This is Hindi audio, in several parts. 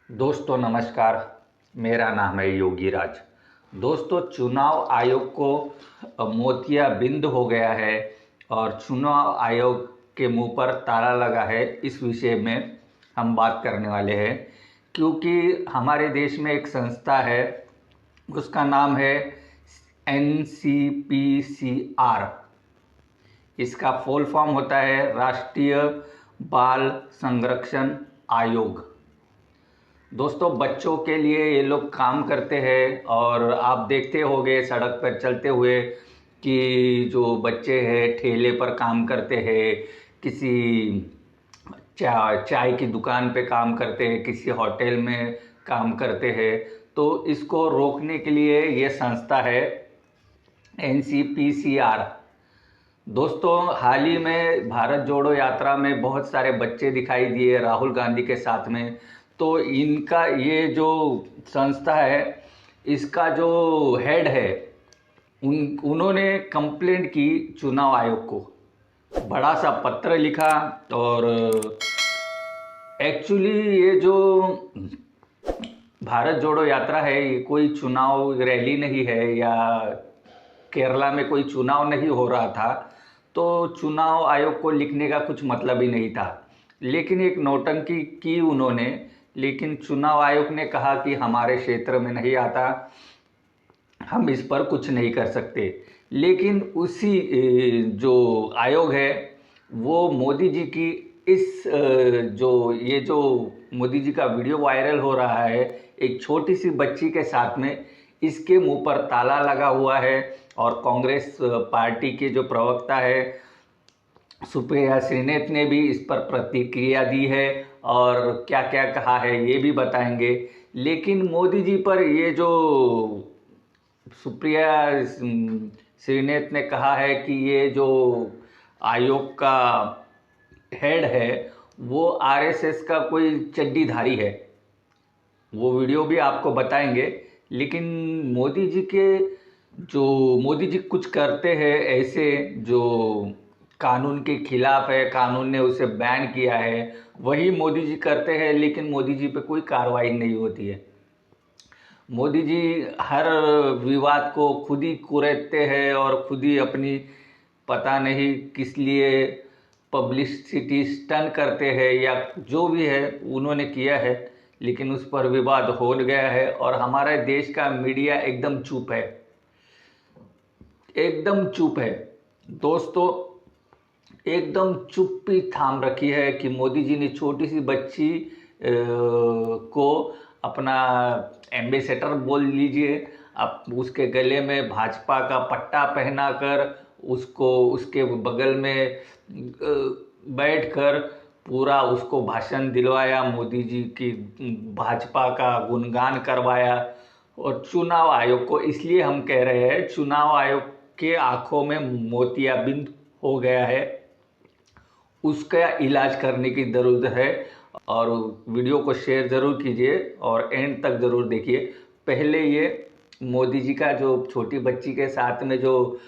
दोस्तों नमस्कार। मेरा नाम है योगी राज। दोस्तों, चुनाव आयोग को मोतियाबिंद हो गया है और चुनाव आयोग के मुंह पर ताला लगा है। इस विषय में हम बात करने वाले हैं क्योंकि हमारे देश में एक संस्था है, उसका नाम है NCPCR। इसका फुल फॉर्म होता है राष्ट्रीय बाल संरक्षण आयोग। दोस्तों, बच्चों के लिए ये लोग काम करते हैं और आप देखते होंगे सड़क पर चलते हुए कि जो बच्चे हैं ठेले पर काम करते हैं, किसी चाय की दुकान पे काम करते हैं, किसी होटल में काम करते हैं। तो इसको रोकने के लिए ये संस्था है NCPCR। दोस्तों, हाल ही में भारत जोड़ो यात्रा में बहुत सारे बच्चे दिखाई दिए राहुल गांधी के साथ में। तो इनका ये जो संस्था है, इसका जो हेड है, उन्होंने कंप्लेंट की चुनाव आयोग को, बड़ा सा पत्र लिखा। और एक्चुअली ये जो भारत जोड़ो यात्रा है, ये कोई चुनाव रैली नहीं है या केरला में कोई चुनाव नहीं हो रहा था, तो चुनाव आयोग को लिखने का कुछ मतलब ही नहीं था। लेकिन एक नौटंकी की उन्होंने, लेकिन चुनाव आयोग ने कहा कि हमारे क्षेत्र में नहीं आता, हम इस पर कुछ नहीं कर सकते। लेकिन उसी जो आयोग है वो मोदी जी की इस जो मोदी जी का वीडियो वायरल हो रहा है एक छोटी सी बच्ची के साथ में, इसके मुंह पर ताला लगा हुआ है। और कांग्रेस पार्टी के जो प्रवक्ता है सुप्रिया श्रीनेत ने भी इस पर प्रतिक्रिया दी है और क्या क्या कहा है ये भी बताएंगे। लेकिन मोदी जी पर ये जो सुप्रिया श्रीनेत ने कहा है कि ये जो आयोग का हेड है वो RSS का कोई चड्डीधारी है, वो वीडियो भी आपको बताएंगे। लेकिन मोदी जी कुछ करते हैं ऐसे जो कानून के खिलाफ है, कानून ने उसे बैन किया है, वही मोदी जी करते हैं, लेकिन मोदी जी पे कोई कार्रवाई नहीं होती है। मोदी जी हर विवाद को खुद ही कुरेदते हैं और खुद ही अपनी पता नहीं किस लिए पब्लिसिटी स्टंट करते हैं या जो भी है उन्होंने किया है। लेकिन उस पर विवाद हो गया है और हमारे देश का मीडिया एकदम चुप है, एकदम चुप है। दोस्तों, एकदम चुप्पी थाम रखी है कि मोदी जी ने छोटी सी बच्ची को अपना एम्बेसडर बोल लीजिए, अब उसके गले में भाजपा का पट्टा पहनाकर उसको उसके बगल में बैठकर पूरा उसको भाषण दिलवाया, मोदी जी की भाजपा का गुणगान करवाया। और चुनाव आयोग को इसलिए हम कह रहे हैं, चुनाव आयोग के आंखों में मोतियाबिंद हो गया है, उसका इलाज करने की ज़रूरत है। और वीडियो को शेयर ज़रूर कीजिए और एंड तक ज़रूर देखिए। पहले ये मोदी जी का जो छोटी बच्ची के साथ में जो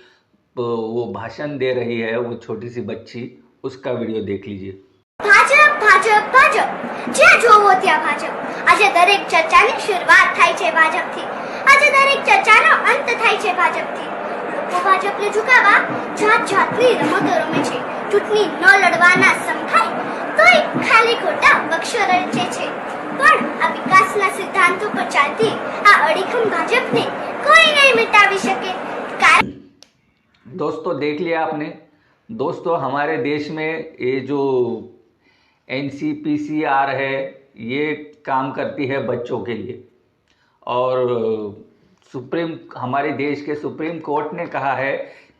वो भाषण दे रही है वो छोटी सी बच्ची, उसका वीडियो देख लीजिए। ભાજપ ભાજપ ભાજપ જે જોવો ત્યાં ભાજપ આજે દરેક ચર્ચાની શરૂઆત થાય છે ભાજપથી આજે દરેક ચર્ચાનો અંત થાય છે ભાજપથી લોકો ભાજપને ઝુકાવા જાત જાતની રમતો રમે છે ચૂંટણી ન લડવાના સંખાય તોય ખાલી ખોટા બક્ષો રચે છે પણ આ વિકાસના સિદ્ધાંતો પર ચાલતી આ અડીખમ ભાજપને કોઈ નહીં મિટાવી શકે કારણ दोस्तों, देख लिया आपने। दोस्तों, हमारे देश में ये जो NCPCR है ये काम करती है बच्चों के लिए। और हमारे देश के सुप्रीम कोर्ट ने कहा है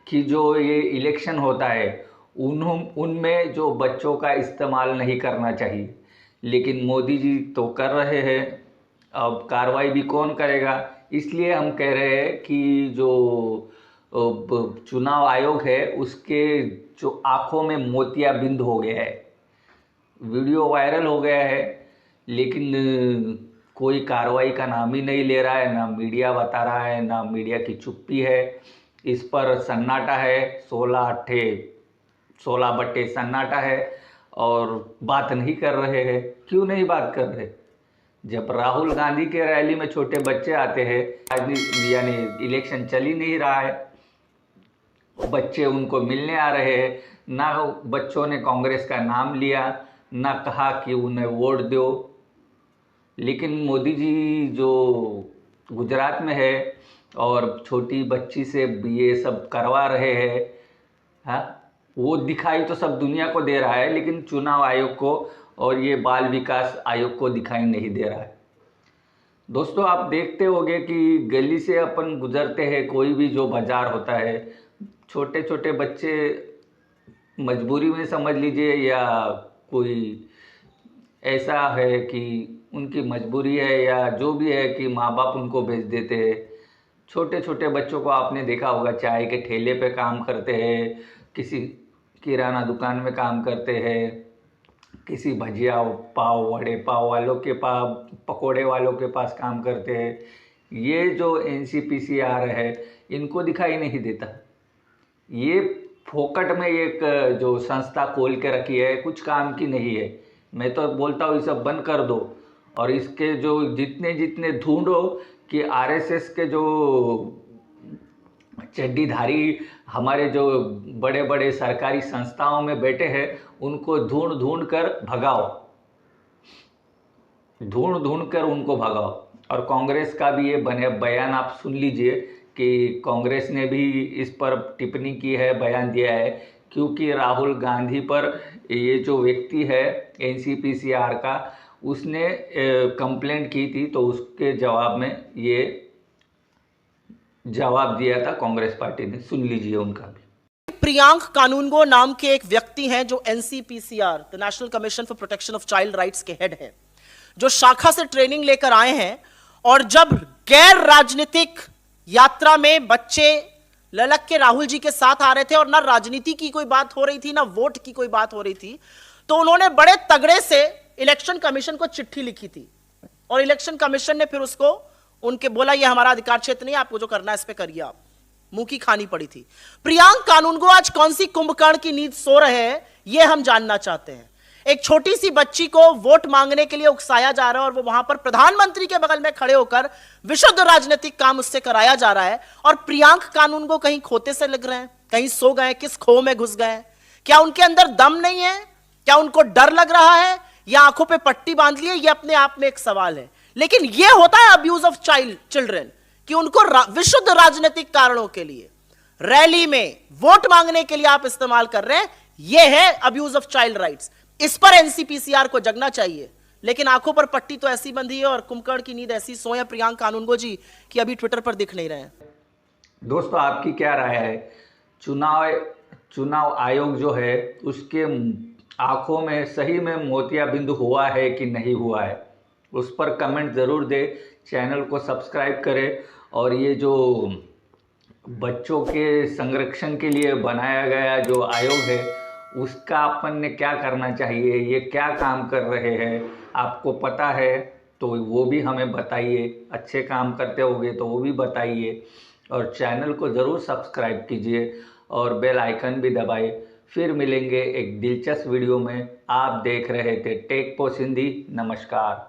कि जो ये इलेक्शन होता है उनमें जो बच्चों का इस्तेमाल नहीं करना चाहिए। लेकिन मोदी जी तो कर रहे हैं, अब कार्रवाई भी कौन करेगा। इसलिए हम कह रहे हैं कि जो चुनाव आयोग है उसके जो आंखों में मोतियाबिंद हो गया है, वीडियो वायरल हो गया है, लेकिन कोई कार्रवाई का नाम ही नहीं ले रहा है, ना मीडिया बता रहा है, ना मीडिया की चुप्पी है। इस पर सन्नाटा है, 16 बट्टे सन्नाटा है और बात नहीं कर रहे हैं। क्यों नहीं बात कर रहे? जब राहुल गांधी के रैली में छोटे बच्चे आते हैं, यानी इलेक्शन चल ही नहीं रहा है, बच्चे उनको मिलने आ रहे हैं, ना बच्चों ने कांग्रेस का नाम लिया, ना कहा कि उन्हें वोट दो। लेकिन मोदी जी जो गुजरात में है और छोटी बच्ची से ये सब करवा रहे हैं, हाँ, वो दिखाई तो सब दुनिया को दे रहा है, लेकिन चुनाव आयोग को और ये बाल विकास आयोग को दिखाई नहीं दे रहा है। दोस्तों, आप देखते होंगे कि गली से अपन गुजरते हैं, कोई भी जो बाजार होता है, छोटे छोटे बच्चे मजबूरी में समझ लीजिए या कोई ऐसा है कि उनकी मजबूरी है या जो भी है कि माँ बाप उनको भेज देते हैं। छोटे छोटे बच्चों को आपने देखा होगा, चाय के ठेले पे काम करते हैं, किसी किराना दुकान में काम करते हैं, किसी भजिया पाव वड़े पाव वालों के पास, पकोड़े वालों के पास काम करते हैं। ये जो NCPCR है, इनको दिखाई नहीं देता। ये फोकट में एक जो संस्था खोल के रखी है, कुछ काम की नहीं है। मैं तो बोलता हूँ ये सब बंद कर दो, और इसके जो जितने ढूंढो कि RSS के जो चड्डीधारी हमारे जो बड़े बड़े सरकारी संस्थाओं में बैठे हैं, उनको ढूंढ कर भगाओ, ढूंढ कर उनको भगाओ। और कांग्रेस का भी ये बयान आप सुन लीजिए कि कांग्रेस ने भी इस पर टिप्पणी की है, बयान दिया है, क्योंकि राहुल गांधी पर ये जो व्यक्ति है NCPCR का, उसने कंप्लेंट की थी, तो उसके जवाब में ये जवाब दिया था कांग्रेस पार्टी ने। सुन लीजिए उनका भी। प्रियांक कानूनगो नाम के एक व्यक्ति हैं जो NCPCR, the national commission for protection of child rights के हेड हैं, जो शाखा से ट्रेनिंग लेकर आए हैं। और जब गैर राजनीतिक यात्रा में बच्चे ललक के राहुल जी के साथ आ रहे थे और ना राजनीति की कोई बात हो रही थी, ना वोट की कोई बात हो रही थी, तो उन्होंने बड़े तगड़े से इलेक्शन कमीशन को चिट्ठी लिखी थी। और इलेक्शन कमीशन ने फिर उसको उनके बोला, ये हमारा अधिकार क्षेत्र नहीं, आपको जो करना है इस पे करिए। आप मुंह की खानी पड़ी थी। प्रियांक कानूनगो आज कौन सी कुंभकर्ण की नींद सो रहे हैं, ये हम जानना चाहते हैं। एक छोटी सी बच्ची को वोट मांगने के लिए उकसाया जा रहा है और वो वहां पर प्रधानमंत्री के बगल में खड़े होकर विशुद्ध राजनीतिक काम उससे कराया जा रहा है। और प्रियांक कानूनगो कहीं खोते से लग रहे हैं, कहीं सो गए, किस खो में घुस गए? क्या उनके अंदर दम नहीं है? क्या उनको डर लग रहा है, या आंखों पे पट्टी बांध ली है? ये अपने आप में एक सवाल है। लेकिन ये होता है अब्यूज ऑफ चिल्ड्रन, कि उनको विशुद्ध राजनीतिक कारणों के लिए रैली में वोट मांगने के लिए आप इस्तेमाल कर रहे हैं। यह है अब्यूज ऑफ चाइल्ड राइट्स। इस पर NCPCR को जगना चाहिए। लेकिन आंखों पर पट्टी तो ऐसी बंधी है और कुंभकर्ण की नींद ऐसी सोए प्रियांक कानूनगो जी कि अभी ट्विटर पर दिख नहीं रहे हैं। दोस्तों, आपकी क्या राय है? चुनाव आयोग जो है, उसके आंखों में सही में मोतियाबिंद हुआ है कि नहीं हुआ है, उस पर कमेंट ज़रूर दे। चैनल को सब्सक्राइब करें। और ये जो बच्चों के संरक्षण के लिए बनाया गया जो आयोग है, उसका अपन ने क्या करना चाहिए, ये क्या काम कर रहे हैं, आपको पता है तो वो भी हमें बताइए। अच्छे काम करते होंगे तो वो भी बताइए। और चैनल को ज़रूर सब्सक्राइब कीजिए और बेल आइकन भी दबाइए। फिर मिलेंगे एक दिलचस्प वीडियो में। आप देख रहे थे टेक पोस्ट हिंदी। नमस्कार।